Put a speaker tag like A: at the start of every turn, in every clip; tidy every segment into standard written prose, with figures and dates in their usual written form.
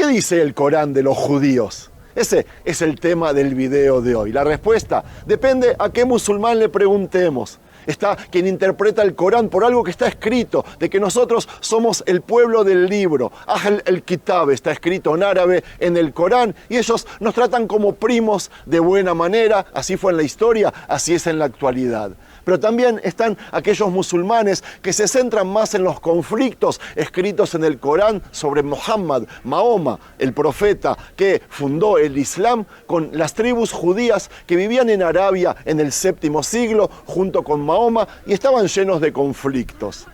A: ¿qué dice el Corán de los judíos? Ese es el tema del video de hoy. La respuesta depende a qué musulmán le preguntemos. Está quien interpreta el Corán por algo que está escrito, de que nosotros somos el pueblo del libro. Ahl el-Kitab está escrito en árabe en el Corán y ellos nos tratan como primos de buena manera. Así fue en la historia, así es en la actualidad. Pero también están aquellos musulmanes que se centran más en los conflictos escritos en el Corán sobre Muhammad, Mahoma, el profeta que fundó el Islam, con las tribus judías que vivían en Arabia en el séptimo siglo junto con Mahoma y estaban llenos de conflictos.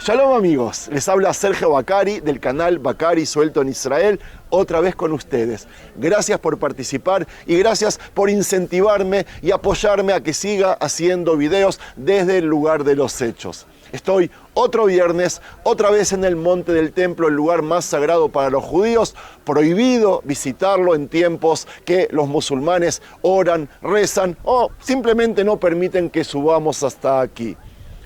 A: Shalom amigos, les habla Sergio Bacari del canal Bacari Suelto en Israel, otra vez con ustedes. Gracias por participar y gracias por incentivarme y apoyarme a que siga haciendo videos desde el lugar de los hechos. Estoy otro viernes, otra vez en el Monte del Templo, el lugar más sagrado para los judíos, prohibido visitarlo en tiempos que los musulmanes oran, rezan o simplemente no permiten que subamos hasta aquí.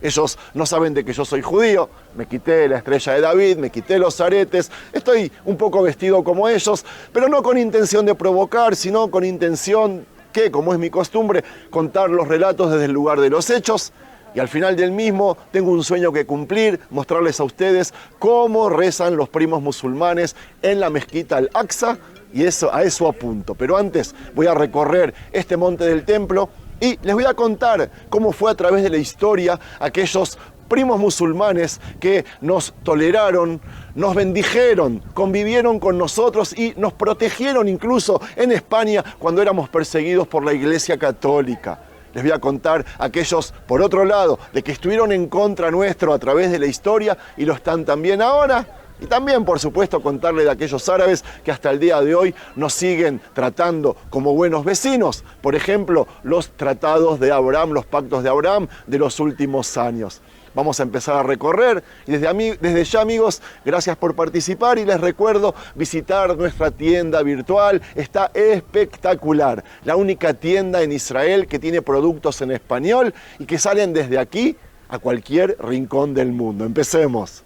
A: Ellos no saben de que yo soy judío, me quité la estrella de David, me quité los aretes, estoy un poco vestido como ellos, pero no con intención de provocar, sino con intención que, como es mi costumbre, contar los relatos desde el lugar de los hechos. Y al final del mismo tengo un sueño que cumplir, mostrarles a ustedes cómo rezan los primos musulmanes en la mezquita Al-Aqsa, y a eso apunto. Pero antes voy a recorrer este monte del templo y les voy a contar cómo fue a través de la historia aquellos primos musulmanes que nos toleraron, nos bendijeron, convivieron con nosotros y nos protegieron incluso en España cuando éramos perseguidos por la Iglesia Católica. Les voy a contar aquellos, por otro lado, de que estuvieron en contra nuestro a través de la historia y lo están también ahora. Y también, por supuesto, contarle de aquellos árabes que hasta el día de hoy nos siguen tratando como buenos vecinos. Por ejemplo, los tratados de Abraham, los pactos de Abraham de los últimos años. Vamos a empezar a recorrer y desde ya, amigos, gracias por participar y les recuerdo visitar nuestra tienda virtual. Está espectacular. La única tienda en Israel que tiene productos en español y que salen desde aquí a cualquier rincón del mundo. Empecemos.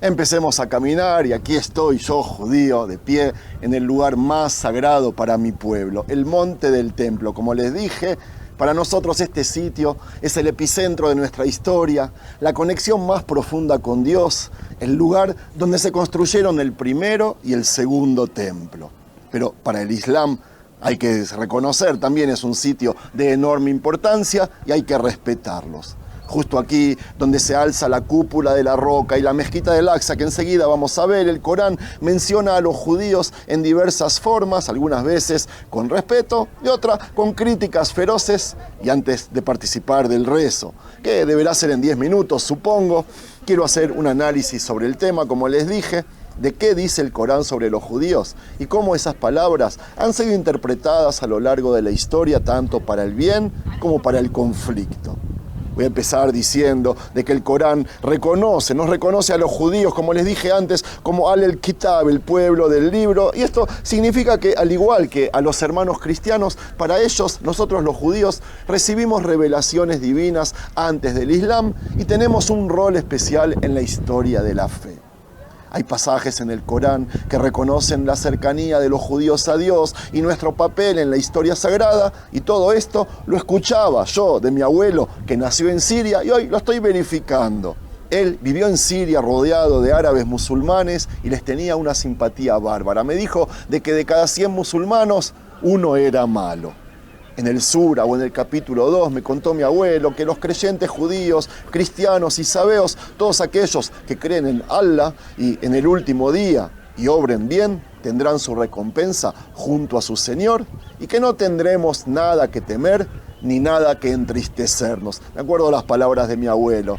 A: Empecemos a caminar y aquí estoy yo, judío, de pie en el lugar más sagrado para mi pueblo, el Monte del Templo. Como les dije, para nosotros este sitio es el epicentro de nuestra historia, la conexión más profunda con Dios, el lugar donde se construyeron el primero y el segundo templo. Pero para el Islam hay que reconocer, también es un sitio de enorme importancia y hay que respetarlos. Justo aquí, donde se alza la cúpula de la roca y la mezquita del Aqsa, que enseguida vamos a ver, el Corán menciona a los judíos en diversas formas, algunas veces con respeto y otras con críticas feroces. Y antes de participar del rezo, que deberá ser en 10 minutos, supongo, quiero hacer un análisis sobre el tema, como les dije, de qué dice el Corán sobre los judíos y cómo esas palabras han sido interpretadas a lo largo de la historia, tanto para el bien como para el conflicto. Voy a empezar diciendo de que el Corán nos reconoce a los judíos, como les dije antes, como Ahl el-Kitab, el pueblo del libro. Y esto significa que, al igual que a los hermanos cristianos, para ellos, nosotros los judíos, recibimos revelaciones divinas antes del Islam y tenemos un rol especial en la historia de la fe. Hay pasajes en el Corán que reconocen la cercanía de los judíos a Dios y nuestro papel en la historia sagrada, y todo esto lo escuchaba yo de mi abuelo que nació en Siria y hoy lo estoy verificando. Él vivió en Siria rodeado de árabes musulmanes y les tenía una simpatía bárbara. Me dijo de que de cada 100 musulmanos, uno era malo. En el Sura o en el capítulo 2 me contó mi abuelo que los creyentes judíos, cristianos y sabeos, todos aquellos que creen en Allah y en el último día y obren bien, tendrán su recompensa junto a su Señor y que no tendremos nada que temer ni nada que entristecernos. Me acuerdo las palabras de mi abuelo.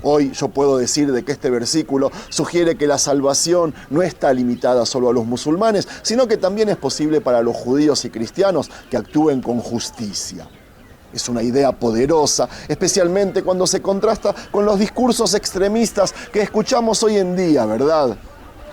A: Hoy yo puedo decir de que este versículo sugiere que la salvación no está limitada solo a los musulmanes, sino que también es posible para los judíos y cristianos que actúen con justicia. Es una idea poderosa, especialmente cuando se contrasta con los discursos extremistas que escuchamos hoy en día, ¿verdad?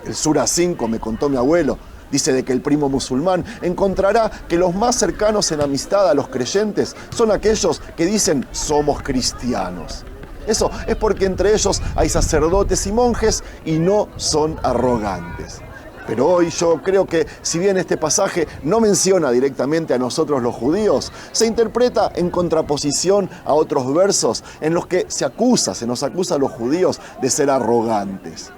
A: El Sura 5, me contó mi abuelo, dice de que el primo musulmán encontrará que los más cercanos en amistad a los creyentes son aquellos que dicen somos cristianos. Eso es porque entre ellos hay sacerdotes y monjes y no son arrogantes. Pero hoy yo creo que, si bien este pasaje no menciona directamente a nosotros los judíos, se interpreta en contraposición a otros versos en los que se nos acusa a los judíos de ser arrogantes.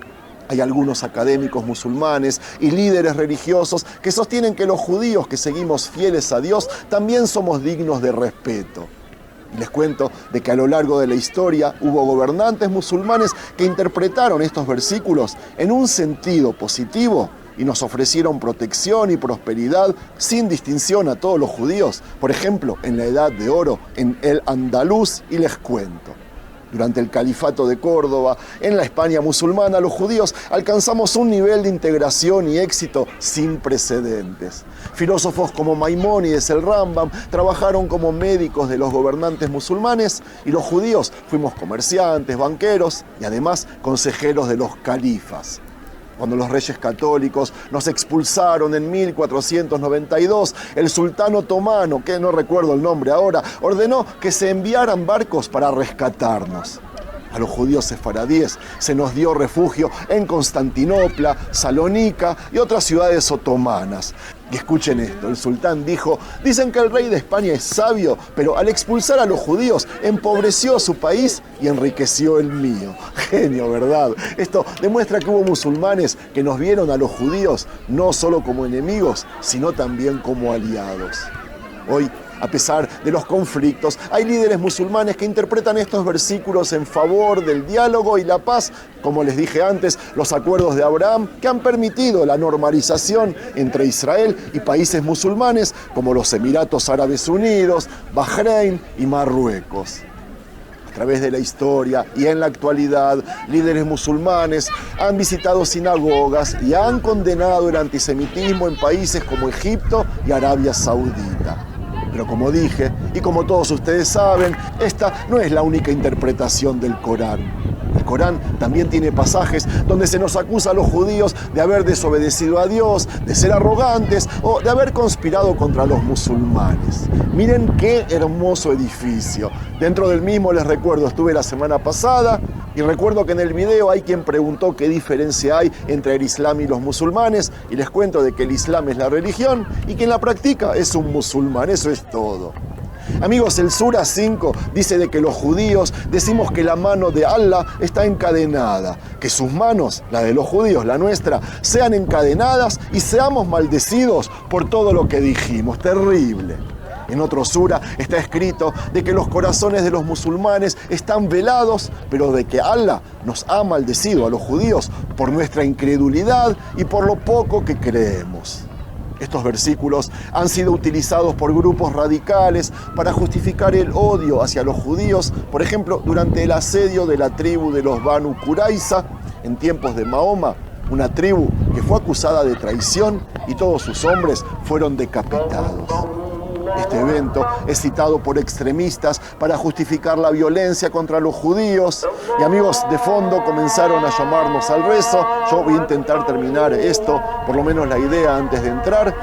A: Hay algunos académicos musulmanes y líderes religiosos que sostienen que los judíos que seguimos fieles a Dios también somos dignos de respeto. Y les cuento de que a lo largo de la historia hubo gobernantes musulmanes que interpretaron estos versículos en un sentido positivo y nos ofrecieron protección y prosperidad sin distinción a todos los judíos. Por ejemplo, en la Edad de Oro, en el Andaluz, y les cuento. Durante el Califato de Córdoba, en la España musulmana, los judíos alcanzamos un nivel de integración y éxito sin precedentes. Filósofos como Maimónides, el Rambam, trabajaron como médicos de los gobernantes musulmanes y los judíos fuimos comerciantes, banqueros y además consejeros de los califas. Cuando los reyes católicos nos expulsaron en 1492, el sultán otomano, que no recuerdo el nombre ahora, ordenó que se enviaran barcos para rescatarnos. A los judíos sefaradíes se nos dio refugio en Constantinopla, Salónica y otras ciudades otomanas. Y escuchen esto, el sultán dijo: dicen que el rey de España es sabio, pero al expulsar a los judíos empobreció su país y enriqueció el mío. Genio, ¿verdad? Esto demuestra que hubo musulmanes que nos vieron a los judíos no solo como enemigos, sino también como aliados. Hoy, a pesar de los conflictos, hay líderes musulmanes que interpretan estos versículos en favor del diálogo y la paz, como les dije antes, los acuerdos de Abraham, que han permitido la normalización entre Israel y países musulmanes como los Emiratos Árabes Unidos, Bahrein y Marruecos. A través de la historia y en la actualidad, líderes musulmanes han visitado sinagogas y han condenado el antisemitismo en países como Egipto y Arabia Saudita. Pero como dije, y como todos ustedes saben, esta no es la única interpretación del Corán. El Corán también tiene pasajes donde se nos acusa a los judíos de haber desobedecido a Dios, de ser arrogantes o de haber conspirado contra los musulmanes. Miren qué hermoso edificio. Dentro del mismo, les recuerdo, estuve la semana pasada y recuerdo que en el video hay quien preguntó qué diferencia hay entre el Islam y los musulmanes, y les cuento de que el Islam es la religión y quien la practica es un musulmán. Eso es todo. Amigos, el Sura 5 dice de que los judíos decimos que la mano de Allah está encadenada, que sus manos, la de los judíos, la nuestra, sean encadenadas y seamos maldecidos por todo lo que dijimos. Terrible. En otro sura está escrito de que los corazones de los musulmanes están velados, pero de que Allah nos ha maldecido a los judíos por nuestra incredulidad y por lo poco que creemos. Estos versículos han sido utilizados por grupos radicales para justificar el odio hacia los judíos, por ejemplo, durante el asedio de la tribu de los Banu Qurayza en tiempos de Mahoma, una tribu que fue acusada de traición y todos sus hombres fueron decapitados. Este evento es citado por extremistas para justificar la violencia contra los judíos. Y amigos, de fondo comenzaron a llamarnos al rezo. Yo voy a intentar terminar esto, por lo menos la idea, antes de entrar.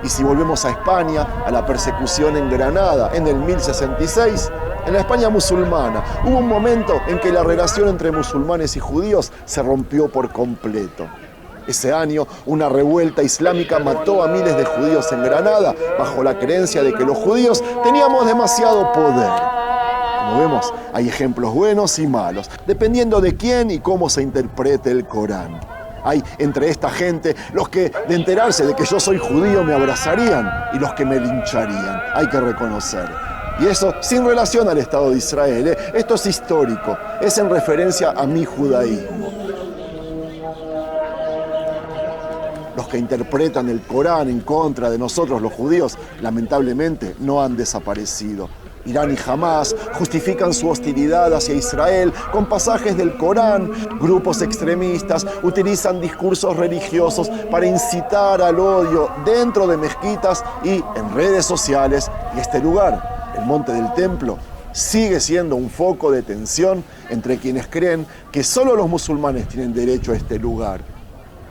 A: Y si volvemos a España, a la persecución en Granada en el 1066, en la España musulmana, hubo un momento en que la relación entre musulmanes y judíos se rompió por completo. Ese año, una revuelta islámica mató a miles de judíos en Granada, bajo la creencia de que los judíos teníamos demasiado poder. Como vemos, hay ejemplos buenos y malos, dependiendo de quién y cómo se interprete el Corán. Hay entre esta gente los que, de enterarse de que yo soy judío, me abrazarían, y los que me lincharían. Hay que reconocer. Y eso sin relación al Estado de Israel. Esto es histórico, es en referencia a mi judaísmo. Los que interpretan el Corán en contra de nosotros, los judíos, lamentablemente no han desaparecido. Irán y Hamás justifican su hostilidad hacia Israel con pasajes del Corán. Grupos extremistas utilizan discursos religiosos para incitar al odio dentro de mezquitas y en redes sociales. Y este lugar, el Monte del Templo, sigue siendo un foco de tensión entre quienes creen que solo los musulmanes tienen derecho a este lugar.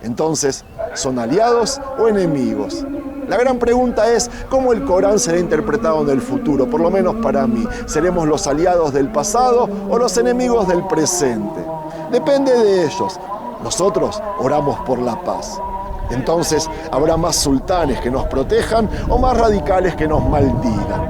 A: Entonces, ¿son aliados o enemigos? La gran pregunta es cómo el Corán será interpretado en el futuro, por lo menos para mí. ¿Seremos los aliados del pasado o los enemigos del presente? Depende de ellos. Nosotros oramos por la paz. Entonces, ¿habrá más sultanes que nos protejan o más radicales que nos maldigan?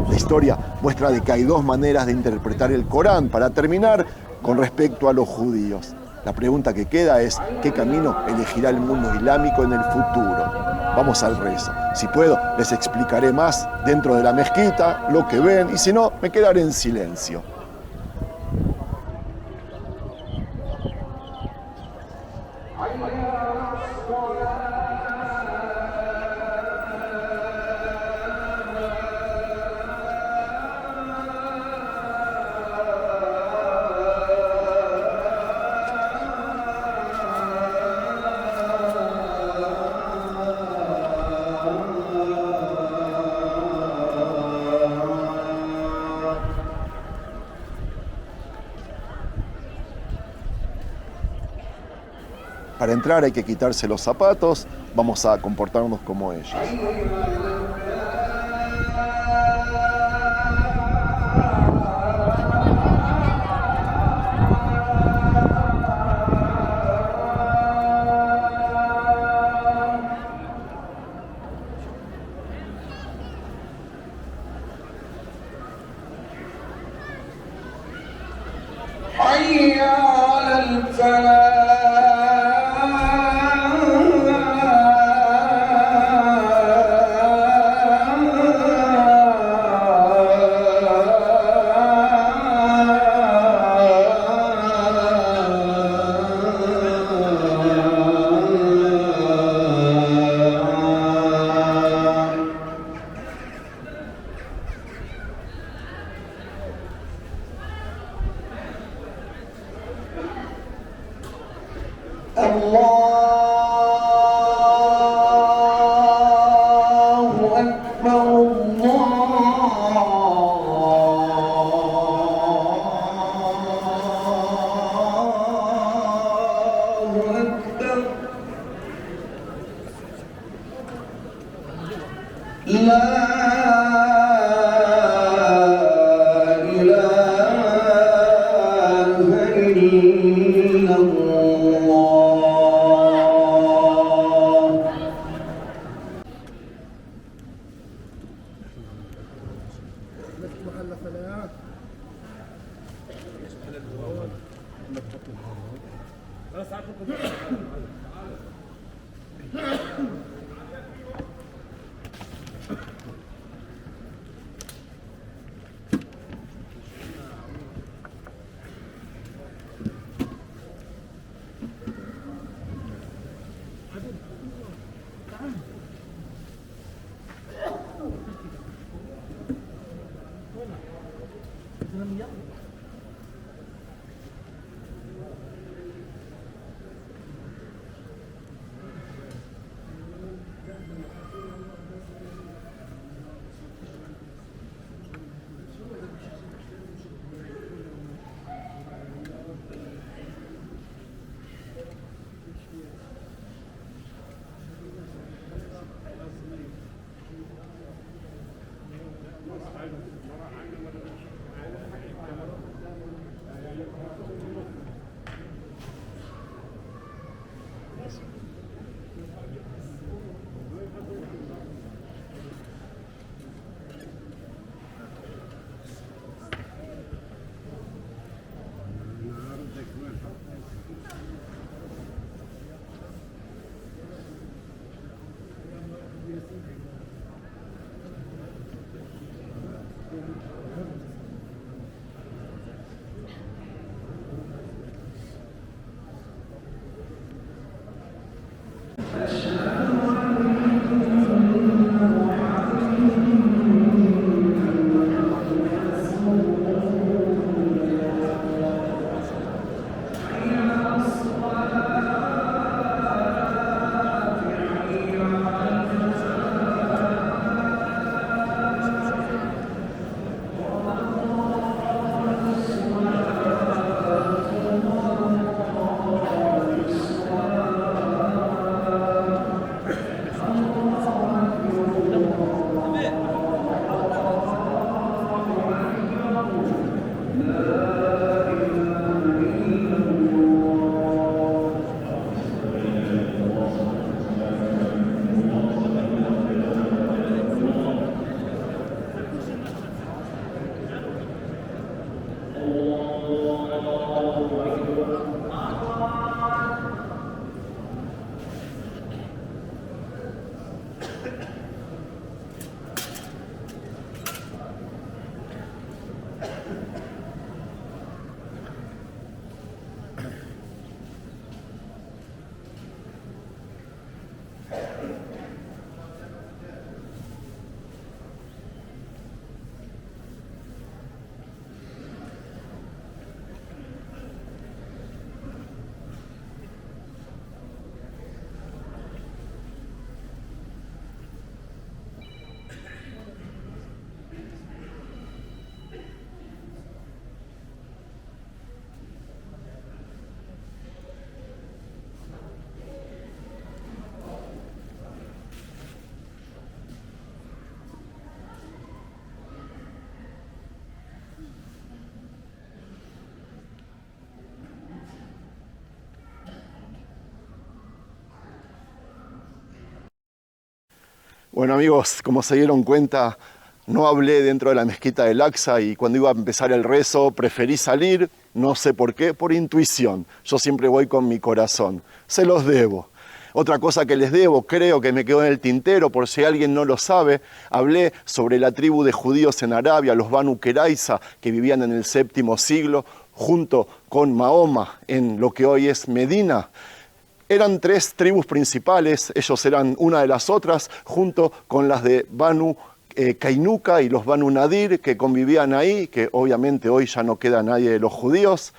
A: La historia muestra de que hay dos maneras de interpretar el Corán. Para terminar, con respecto a los judíos, la pregunta que queda es ¿qué camino elegirá el mundo islámico en el futuro? Vamos al rezo. Si puedo, les explicaré más dentro de la mezquita, lo que ven, y si no, me quedaré en silencio. Para entrar hay que quitarse los zapatos, vamos a comportarnos como ellos.
B: حي على الفلاح.
A: Bueno amigos, como se dieron cuenta, no hablé dentro de la mezquita del Aqsa y cuando iba a empezar el rezo preferí salir, no sé por qué, por intuición. Yo siempre voy con mi corazón, se los debo. Otra cosa que les debo, creo que me quedó en el tintero, por si alguien no lo sabe, hablé sobre la tribu de judíos en Arabia, los Banu Qurayza, que vivían en el séptimo siglo, junto con Mahoma, en lo que hoy es Medina. Eran 3 tribus principales, ellos eran una de las otras, junto con las de Banu Kainuka y los Banu Nadir, que convivían ahí, que obviamente hoy ya no queda nadie de los judíos.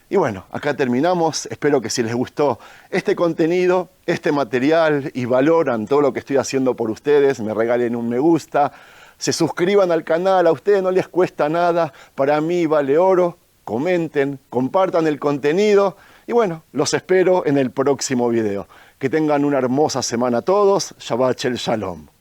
A: Y bueno, acá terminamos. Espero que si les gustó este contenido, este material y valoran todo lo que estoy haciendo por ustedes, me regalen un me gusta, se suscriban al canal, a ustedes no les cuesta nada, para mí vale oro, comenten, compartan el contenido y bueno, los espero en el próximo video. Que tengan una hermosa semana todos. Shabbat Shalom.